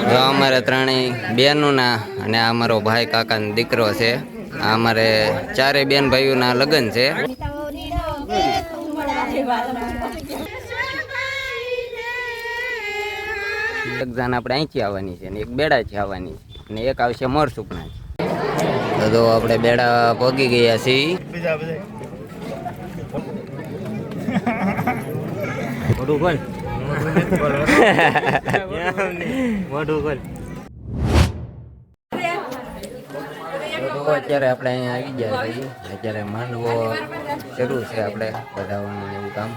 અમારે ત્રણેય બેનોના અને આ અમારો ભાઈ કાકાનો દીકરો છે. આ અમારે ચારે બેન ભાઈઓના લગ્ન છે. એક જાન આપણે અહીંથી આવવાની છે ને એક બેડાથી આવવાની છે અને એક આવશે મોરસુકના. તો આપણે બેડા પહોંચી ગયા છીએ. મોઢું ખોલ મોઢું ખોલ. અત્યારે આપણે અહીંયા આવી ગયા છીએ. અત્યારે માંડવો શરૂ છે, આપણે વધારવાનું એવું કામ.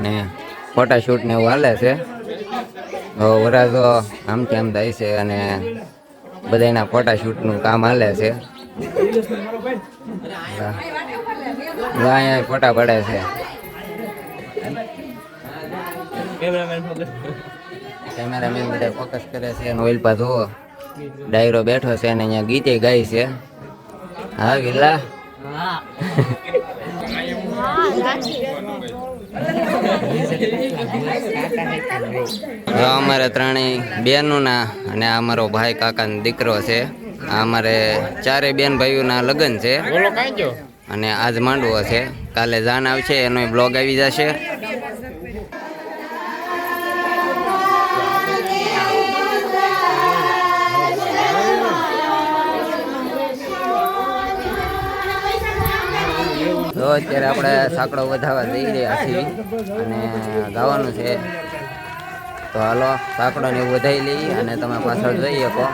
ને ફોટાશૂટ ને એવું હાલે છે. વરાજો આમથી આમ થાય છે અને બધાના ફોટાશૂટનું કામ હાલે છે. અહીંયા ફોટા પડે છે. કેમેરામેન બધા ફોકસ કરે છે અને ઓઇલ પા જોવો ડાયરો બેઠો છે અને અહીંયા ગીતે ગાય છે. હા વિલા અમારે ત્રણેય બેનોના અને આ અમારો ભાઈ કાકાનો દીકરો છે. આ અમારે ચારે બેન ભાઈઓના લગ્ન છે અને આજ માંડવો છે. કાલે જાન આવશે, એનો બ્લોગ આવી જશે. તો અત્યારે આપણે સાંકડો વધારવા જઈ રહ્યા છીએ અને ગાવાનું છે. તો હાલો સાંકડો ને એવું વધારી લઈએ અને તમે પાછળ જઈ શકો.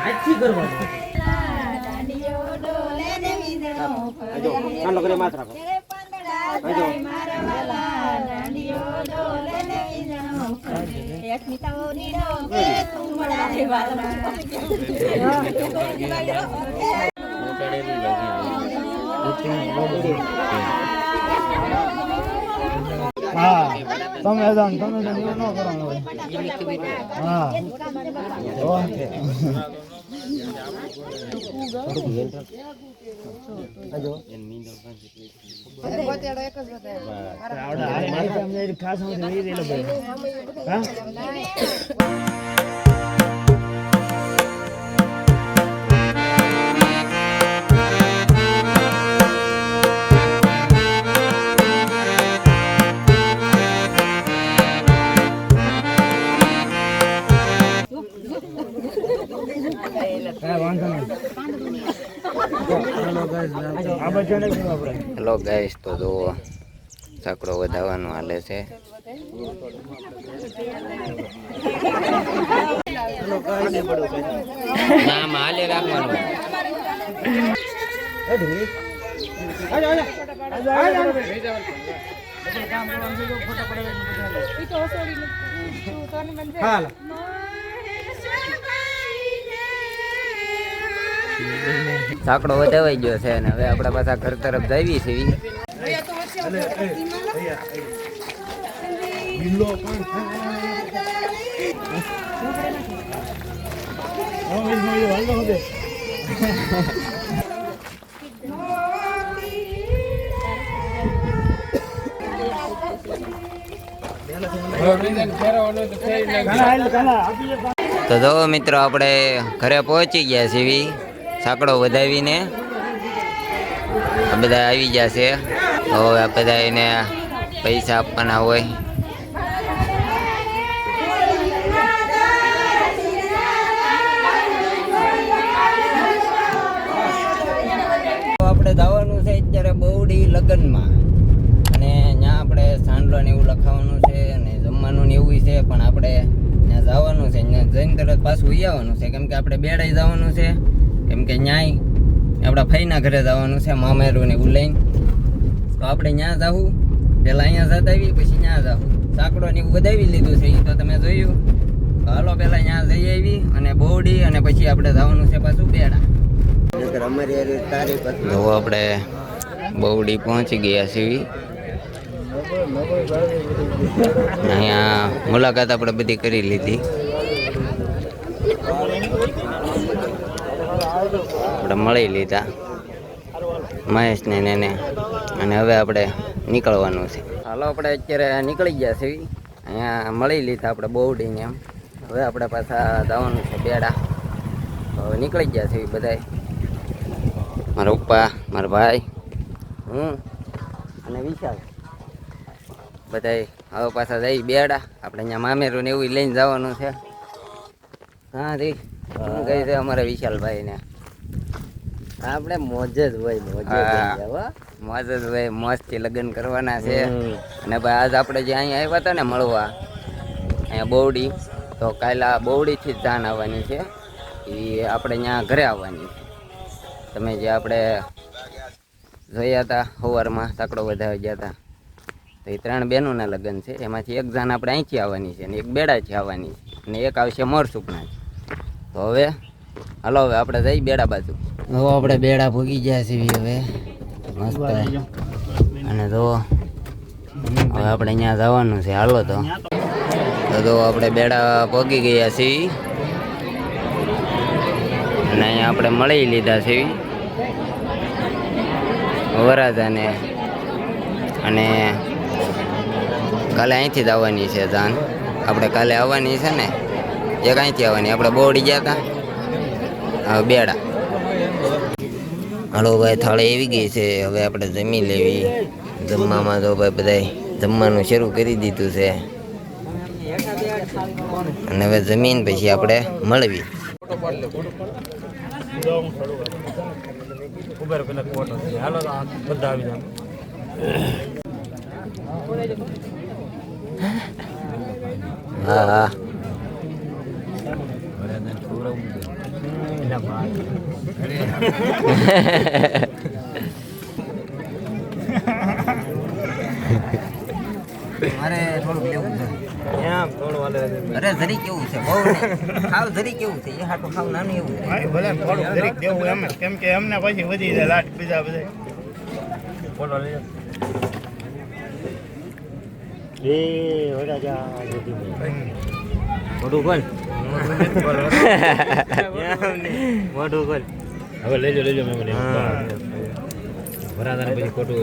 હા તમે જાણ ન કરવાનું હોય. હા ખાસ હેલો ગાઈસ, તો જો સાંકડો વધારવાનું હાલે છે. નામ હાલે રાખવાનું. સાંકડો વધાવાઈ ગયો છે અને હવે આપણા પાછા ઘર તરફ જઈએ છીએ. તો જો મિત્રો આપણે ઘરે પહોંચી ગયા છીએ. સાંકડો વધાવીને બધા આવી ગયા છે. હવે બધા એને પૈસા આપવાના હોય. આપણે જવાનું છે અત્યારે બહુડી લગ્નમાં અને ત્યાં આપણે સાંડલો ને એવું લખાવાનું છે અને જમવાનું ને એવું છે. પણ આપણે ત્યાં જવાનું છે, ત્યાં જઈને તરત પાછું આવવાનું છે કેમ કે આપણે બેડાઈ જવાનું છે. કેમ કે ન્યાય આપણા ફઈના ઘરે જવાનું છે, મામેરું ને એવું લઈને. તો આપણે ત્યાં જવું, પહેલાં અહીંયા જતા આવી પછી ત્યાં જવું. સાંકડો ને એવું વધાવી લીધું છે એ તો તમે જોયું. હાલો પહેલાં ત્યાં જઈ આવી અને બોડી અને પછી આપણે જવાનું છે પાછું બેડા. તો આપણે બોડી પહોંચી ગયા છીએ. અહીંયા મુલાકાત આપણે બધી કરી લીધી. આપણે મળી લીધા મહેશને ને એને અને હવે આપણે નીકળવાનું છે. હાલો આપણે અત્યારે નીકળી ગયા છીએ. અહીંયા મળી લીધા આપણે બોવડીને એમ. હવે આપણે પાછા જવાનું છે બેડા. હવે નીકળી ગયા છીએ બધાય, મારા પપ્પા, મારા ભાઈ, હું અને વિશાલ બધાય. હવે પાછા જઈ બેડા. આપણે અહીંયા મામેરું ને એવું લઈને જવાનું છે. હા રી હું કહી છે અમારા વિશાલભાઈને આપણે મોજ જ હોય, મોજ જ હોય, મોજથી લગ્ન કરવાના છે. અને ભાઈ આજ આપણે જે અહીંયા આવ્યા હતા ને મળવા અહીંયા બોવડી, તો કાલે આ બોવડીથી જ જાન આવવાની છે. એ આપણે અહીંયા ઘરે આવવાની છે. તમે જે આપણે જોયા હતા સવારમાં સાંકડો વધાવી ગયા હતા, તો એ 3 બહેનોના લગ્ન છે. એમાંથી એક જાન આપણે અહીંથી આવવાની છે અને એક બેડાથી આવવાની છે અને એક આવશે મોરસુકના. તો હવે હાલો હવે આપણે જઈ બેડા બાજુ. હવે આપણે બેડા ભોગી ગયા છીએ હવે મસ્ત. અને જો હવે આપણે અહીંયા જવાનું છે. હાલો તો આપણે બેડા પહોંચી ગયા છીએ અને અહીંયા આપણે મળી લીધા છે વરાજાને. અને કાલે અહીંથી જ આવવાની છે જાન. આપણે કાલે આવવાની છે ને એક અહીંથી આવવાની. આપણે બોવડી ગયા હતા, હવે બેડા. હાલો ભાઈ થાળી આવી ગઈ છે. હવે આપણે જમી લેવી. જમવામાં તો ભાઈ બધાય જમવાનું શરૂ કરી દીધું છે. અને હવે જમીન પછી આપણે મળવી. હા હા મારે થોડુંક લેવું છે. અરે જરી કેવું છે, બહુ નહીં. ખાવ જરી કેવું છે, એ હાટું ખાવ નાનું એવું છે. ભલે થોડુંક દરેક દેવું એમ જ, કેમ કે એમને પછી વધી જાય લાટ બીજા બધા. મોટું ખોલ, મોટું ખોલ. હવે લેજો મેં ભરાતા પછી ખોટું